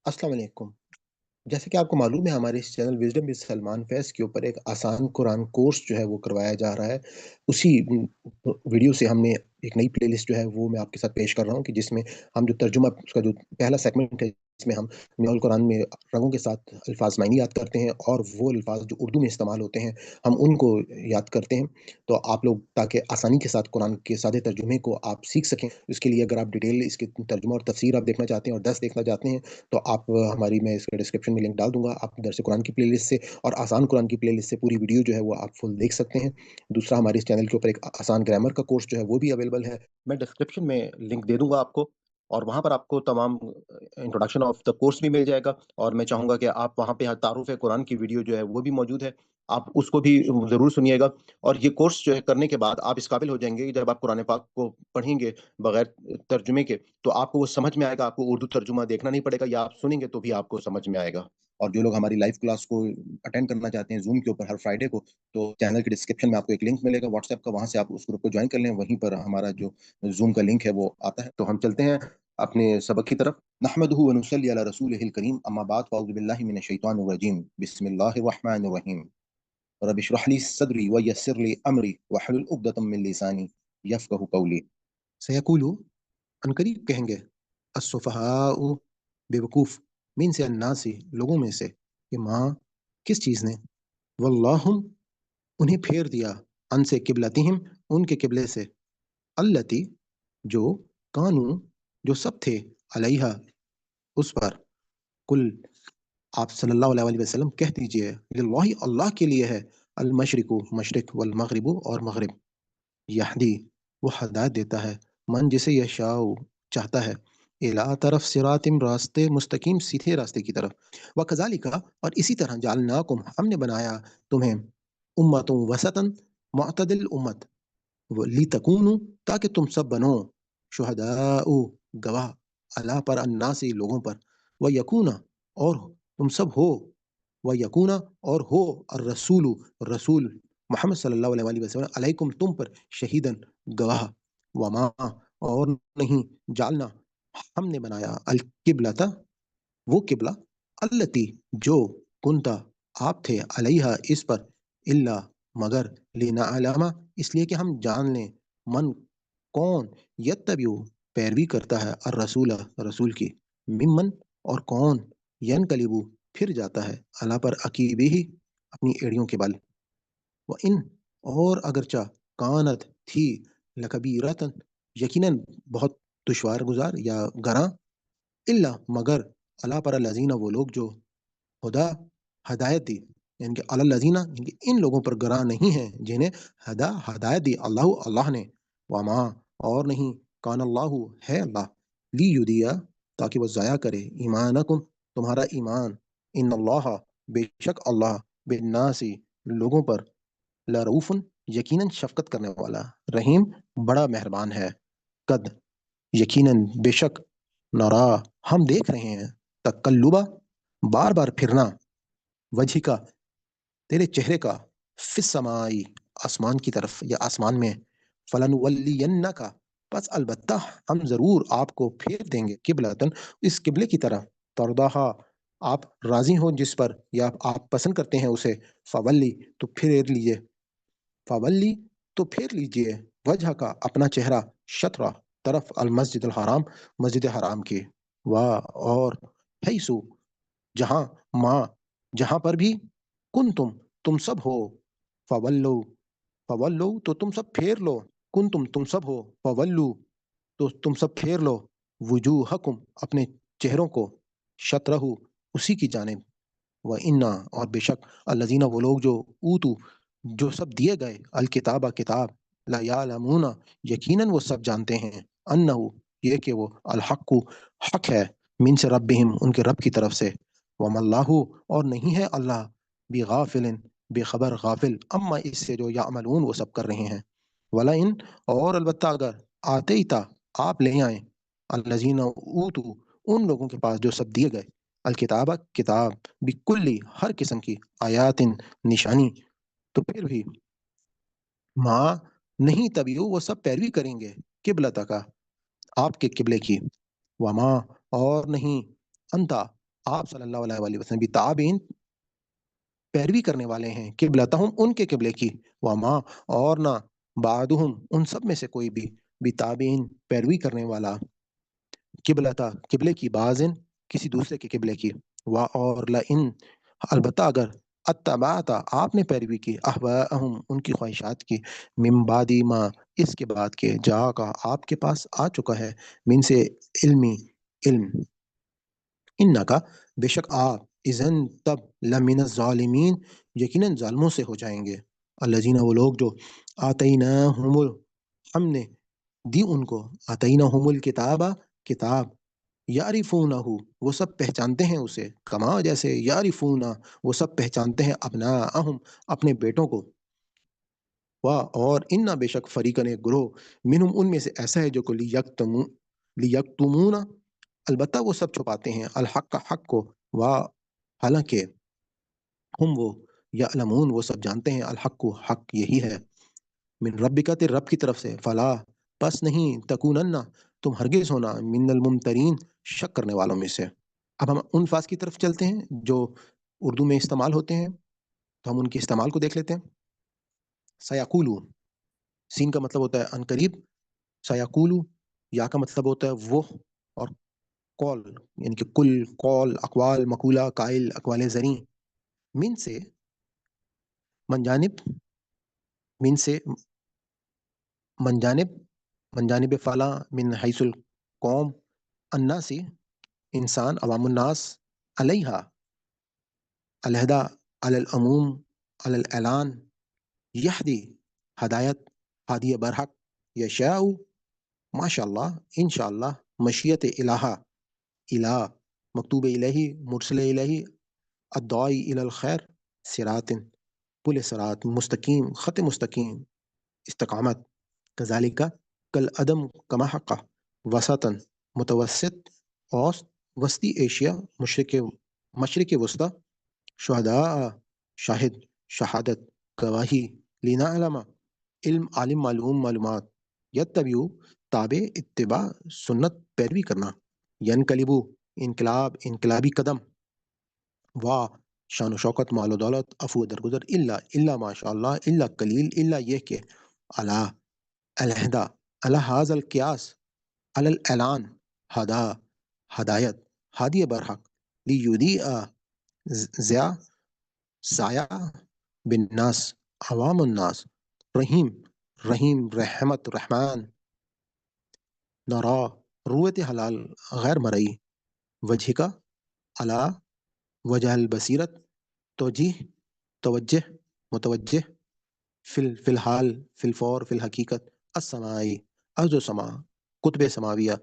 अस्सलाम वालेकुम। जैसे कि आपको मालूम है, हमारे इस चैनल विज़डम विद सलमान फैज़ के ऊपर एक आसान कुरान कोर्स जो है वो करवाया जा रहा है। उसी वीडियो से हमने एक नई प्लेलिस्ट जो है वो मैं आपके साथ पेश कर रहा हूँ कि जिसमें हम जो तर्जुमा उसका जो पहला सेगमेंट है, इसमें हम मिनाल कुरान में रंगों के साथ अल्फ़ाज़ मायने याद करते हैं और वो अल्फ़ाज़ जो उर्दू में इस्तेमाल होते हैं, हम उनको याद करते हैं। तो आप लोग ताकि आसानी के साथ कुरान के सादे तर्जुमे को आप सीख सकें, इसके लिए अगर आप डिटेल इसके तर्जुमा और तफ़सीर आप देखना चाहते हैं और दर्स देखना चाहते हैं, तो आप हमारी मैं इसके डिस्क्रिप्शन में लिंक डाल दूँगा। आप दरस कुरान की प्लेलिस्ट से और आसान कुरान की प्लेलिस्ट से पूरी वीडियो जो है वो आप फुल देख सकते हैं। दूसरा, हमारे इस चैनल के ऊपर एक आसान ग्रामर का कोर्स जो है वो भी अवेलेबल है। मैं डिस्क्रिप्शन में लिंक दे दूँगा आपको और वहाँ पर आपको तमाम इंट्रोडक्शन ऑफ द कोर्स भी मिल जाएगा और मैं चाहूँगा कि आप वहाँ पे तारुफ़ कुरान की वीडियो जो है वो भी मौजूद है। आप उसको भी ज़रूर सुनिएगा और ये कोर्स जो है करने के बाद आप इस काबिल हो जाएँगे कि जब आप कुरान पाक को पढ़ेंगे बगैर तर्जुमे के, तो आपको वो समझ में आएगा, आपको उर्दू तर्जुमा देखना नहीं पड़ेगा या आप सुनेंगे तो भी आपको समझ में आएगा। और जो लोग हमारी लाइव क्लास को अटेंड करना चाहते हैं ज़ूम के ऊपर हर फ्राइडे को, तो चैनल के डिस्क्रिप्शन में आपको एक लिंक मिलेगा व्हाट्सएप का, वहाँ से आप उस ग्रुप को जॉइन कर लें, वहीं पर हमारा जो ज़ूम का लिंक है वो आता है। तो हम चलते हैं अपने सबक की तरफ। नहमदुहु व नुसल्ली अला रसूलिहिल करीम, अम्मा बाद, फ़अऊज़ु बिल्लाहि मिनश शैतानिर रजीम, बिस्मिल्लाहिर रहमानिर रहीम। रब इश्रह ली सदरी व यस्सिर ली अमरी वहलुल उक़दतम मिन लिसानी यफ़क़हू क़ौली। सयक़ूलू, अनकरीब कहेंगे, अस्सुफ़हाउ, बेवकूफ़, मिन से अन्नासी, लोगों में से, कि माँ, किस चीज़ ने, वल्लाहुम, उन्हें फेर दिया, अन से किबलतिहिम, उनके किबले से, अल्लती, जो, कानू, जो सब थे, अलैहा, उस पर, कुल, आप सल्लल्लाहु अलैहि वसल्लम कह दीजिए, लिल्लाहि, अल्लाह के लिए है, अल मशरिकु, मशरिक, वल मगरिबु, और मगरिब, यहदी, वो हदायत देता है, मन जिसे यशाउ, चाहता है, इला तरफ सिरातिम, रास्ते मुस्तकीम, सीधे रास्ते की तरफ, व कज़ालिका, और इसी तरह जालनाकुम, हमने बनाया तुम्हें, उम्मतुन वसतन, मुअतदिल उम्मत, ली तकूनु, ताकि तुम सब बनो, शुहदाउ, गवाह, अला पर, अन्नासी, लोगों पर, व यकूना, और तुम सब हो, व यकूना, और हो, और रसूलु, रसूल मोहम्मद सल्लल्लाहु अलैहि वसल्लम, अलैकुम, तुम पर, शहीदन, गवाह, वमा, और नहीं, जालना, हमने बनाया, अल किबलता, वो किबला, अल्लती, जो, कुंता, आप थे, अलैहा, इस पर, इल्ला, मगर, लेना अलामा, इसलिए कि हम जान लें, मन, कौन, यत्तबिउ, पैरवी करता है, और रसूला, रसूल की, मिम्मन, और कौन, यनकलिबु, फिर जाता है, अला पर, अकीबी ही, अपनी एड़ियों के बल, व इन, और अगरचा, कानत, थी, लकबीरतन, यकीनन बहुत दुश्वार गुजार या गरा, इल्ला, मगर, अला पर लजीना, वो लोग जो, हुदा, हदायत दी, यानी कि अलल लजीना, यानी कि इन लोगों पर गरा नहीं है जिन्हें हदा, हदायत दी, अल्लाह, अल्लाह ने, वमा, और नहीं, कान अल्लाह, है अल्लाह, ली युदिया, ताकि वह ज़ाया करे, ईमानकुम, तुम्हारा ईमान, इन अल्लाह, बेशक अल्लाह, बिन्नासी, लोगों पर, लरऊफुन, यकीनन शफकत करने वाला, रहीम, बड़ा मेहरबान है, कद, यकीनन, बेशक, नरा, हम देख रहे हैं, तकल्लुबा, बार बार फिरना, वजह का, तेरे चेहरे का, फिस समाई, आसमान की तरफ या आसमान में, फलन वल्लियन्ना का, बस अलबत्ता हम जरूर आपको फेर देंगे, किबलतन, इस किबले की तरफ, तरदाहा, आप राजी हो जिस पर, या आप पसंद करते हैं उसे, फवल्ली, तो फेर लीजिए, फवल्ली, तो फेर लीजिए, वजह का, अपना चेहरा, शत्रा, तरफ, अल मस्जिद अल हराम, मस्जिद हराम की, वाह, और, हैसु, जहां, माँ, जहां पर भी, कुन तुम सब हो, फवल्लो, फवल्लो, तो तुम सब फेर लो, कुन तुम सब हो, फवल्लू, तो तुम सब फेर लो, वुजूहकुम, अपने चेहरों को, शत्रहु, उसी की जानिब, व इन्ना, और बेशक, अल्लजीना, वो लोग जो, ऊतू, जो सब दिए गए, अल किताबा, किताब, ला यालमूना, यकीनन वो सब जानते हैं, अन्नहु, ये कि वो, अल हक्कु, हक है, मिन से रब्बिहिम, उनके रब की तरफ से, वमल्लाहु, और नहीं है अल्लाह, बेगाफिलिन, बेखबर, गाफिल, अम्मा, इससे जो यामलून, वो सब कर रहे हैं, वला इन, और अलबत्ता अगर, आतेता, आप ले आए, अल्लजीना ऊतू, उन लोगों के पास जो सब दिए गए, अल किताबा, किताब, बिकुल्ली, हर किस्म की, आयातिन, निशानी, तो फिर भी, माँ, नहीं, तभी वो सब पैरवी करेंगे, किबलता का, आपके किबले की, वमा, और नहीं, अंता, آپ صلی اللہ علیہ وآلہ وسلم بھی تابعین پیروی کرنے والے ہیں قبلتہم ان کے قبلے کی، وما اور نہ بعدہم ان سب میں سے کوئی بھی تابعین پیروی کرنے والا قبلتا قبلے کی بعضن کسی دوسرے کے قبلے کی، اور لئن البتہ اگر اتبعتا آپ نے پیروی کی احواءہم ان کی خواہشات کی، من بعد ما اس کے بعد کے جا کا آپ کے پاس آ چکا ہے، من سے علمی علم، انکا بے شک آپ اذن تب لمن الظالمین یقیناً ظالموں سے ہو جائیں گے، الذین وہ لوگ جو آتیناہم ہم نے دی ان کو، آتیناہم الکتاب کتاب، یعرفونہ وہ سب پہچانتے ہیں اسے، کما جیسے یعرفونہ وہ سب پہچانتے ہیں ابناءہم اپنے بیٹوں کو، اور ان بے شک فریقن ایک گروہ منہم ان میں سے ایسا ہے جو کو لیکتمون البتہ وہ سب چھپاتے ہیں الحق کا حق کو، حالانکہ ہم وہ یعلمون وہ سب جانتے ہیں الحق کو حق یہی ہے، من ربک تیرے رب کی طرف سے، فلا پس نہیں تکونن تم ہرگز ہونا من الممترین شک کرنے والوں میں سے۔ اب ہم ان الفاظ کی طرف چلتے ہیں جو اردو میں استعمال ہوتے ہیں، تو ہم ان کے استعمال کو دیکھ لیتے ہیں۔ سیقولو، سین کا مطلب ہوتا ہے ان قریب، سیقولو یا کا مطلب ہوتا ہے وہ، اور قول یعنی کہ کل، قول، اقوال، مقولہ، قائل، اقوال زریں، من سے، من جانب، من سے، من جانب، من جانب فلاں، من حیث القوم، الناسی انسان، عوام الناس، علیہا علیحدہ، علی العموم، علی الاعلان، یہدی ہدایت، ہادی برحق، یشاء ماشاء اللہ، انشاءاللہ، مشیت الہا الہ مکتوب الہی، مرسل الہی، الدعائی الی الخیر، صراط پل صراط، مستقیم خط مستقیم، استقامت، کذالک کل عدم کما حق، وسطن متوسط، اوسط وسطی ایشیا، مشرق وسطی، شہداء شاہد، شہادت، گواہی، لینا علامہ علم عالم معلوم معلومات، یتبعو تابع اتباع سنت پیروی کرنا، ینقلبو انقلاب انقلابی قدم، واہ شان و شوکت مال و دولت افو درگزر، الا ماشاء اللہ، الا قلیل، الا یہ کہ اللہ علیحدہ الحاظ القیاس الاعلان ہدا ہدایت ہادی برحق لیودیع زیا سایہ بالناس عوام الناس، رحیم رحیم رحمت رحمان، نرا رویت حلال غیر مرئی، وجہ کا علا وجہ البصیرت توجیح توجہ متوجہ، فی الحال فی الفور فی الحقیقت، السمائی از و سما کتب سماویہ،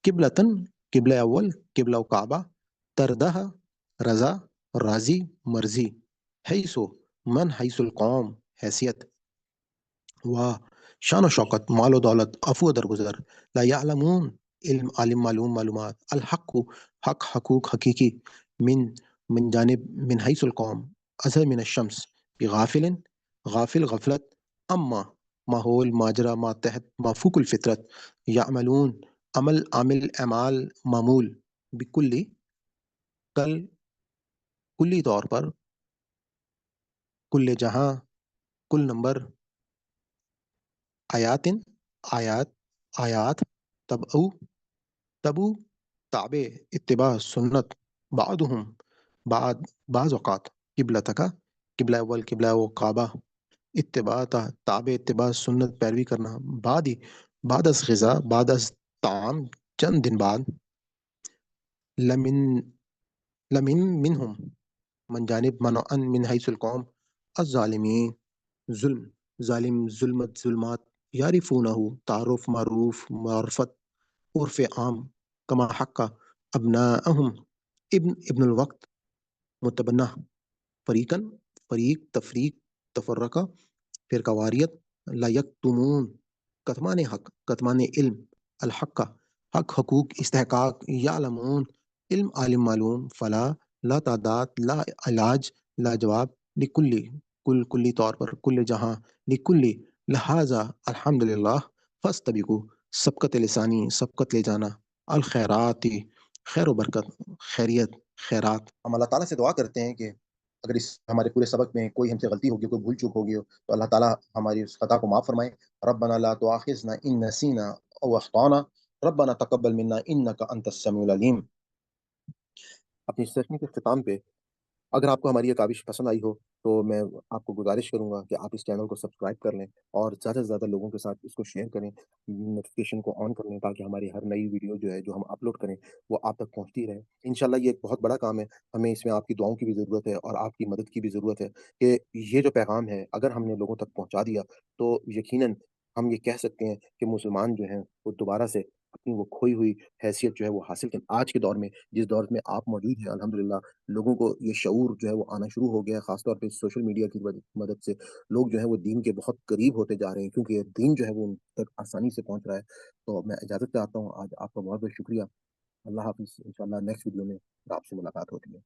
قبلتن قبلہ اول قبلہ و کعبہ، تردہ رضا راضی مرضی، حیثو من حیث القوم حیثیت، واہ شان و شوکت مال و دولت افو درگزر، لا یعلمون علم عالم معلوم معلومات، الحق حق حقوق حقیقی، من من جانب من حیث القوم اظہر من الشمس، بغافل غافل غفلت، اما ماحول ماجرا ماتحت مافوق الفطرت، یعملون عمل عامل اعمال معمول، بکلی کل کلی طور پر، کل جہاں کل نمبر، آیات آیات آیات، تبعو تبو تابع اتباع سنت، بعضهم بعض اوقات، قبلتک قبلہ اول قبلہ و کعبہ، اتباع تابع اتباع سنت پیروی کرنا، بعد از غذا بعد از طعام چند دن بعد، لمن لمن منہم من جانب منعن من حیث القوم، الظالمین ظلم ظالم ظلمت ظلمات، یعرفونہ تعارف معروف معرفت عرف عام، کما حق ابناءہم ابن الوقت، متبنہ فریقاً فریق تفریق تفرقہ فرقہ واریت، لا یکتمون کتمان حق کتمان علم، الحق کا حق حقوق استحقاق، یعلمون علم عالم معلوم، فلا لا تعداد لا علاج لا جواب، لکلی کل کلی طور پر، کل جہاں، لکلی لہذا، الحمدللہ، فاستبقوا سبقت لسانی سبقت لے جانا، الخیرات خیر و برکت خیریت، खैरात। हम अल्लाह ताला से दुआ करते हैं कि अगर इस हमारे पूरे सबक में कोई हमसे गलती होगी, कोई भूल-चूक होगी हो, तो अल्लाह ताला हमारी उस खता को माफ़ फ़रमाए। रब्बना ला तुआखिज़ना इन नसीना औ अख़्ताना, रब्बना तक़ब्बल मिन्ना इन्नका अंतस समीउल अलीम। अपनी सेशन के इख्तिताम पे अगर आपको हमारी ये काविश पसंद आई हो, तो मैं आपको गुज़ारिश करूँगा कि आप इस चैनल को सब्सक्राइब कर लें और ज़्यादा से ज़्यादा लोगों के साथ इसको शेयर करें, नोटिफ़िकेशन को ऑन कर लें ताकि हमारी हर नई वीडियो जो है, जो हम अपलोड करें, वो आप तक पहुँचती रहे। इंशाअल्लाह ये एक बहुत बड़ा काम है, हमें इसमें आपकी दुआओं की भी ज़रूरत है और आपकी मदद की भी ज़रूरत है कि ये जो पैगाम है, अगर हमने लोगों तक पहुँचा दिया, तो यकीनन हम ये कह सकते हैं कि मुसलमान जो हैं, वो दोबारा से अपनी वो खोई हुई हैसियत जो है, वो हासिल करें। आज के दौर में, जिस दौर में आप मौजूद हैं, अल्हम्दुलिल्लाह लोगों को ये शऊर जो है वो आना शुरू हो गया है, ख़ास तौर पे सोशल मीडिया की मदद से। लोग जो हैं वो दीन के बहुत करीब होते जा रहे हैं क्योंकि ये दीन जो है वो उन तक आसानी से पहुँच रहा है। तो मैं इजाज़त चाहता हूँ, आज आपका बहुत-बहुत शुक्रिया। अल्लाह हाफ़िज़, इंशाअल्लाह नेक्स्ट वीडियो में आपसे मुलाकात होती है।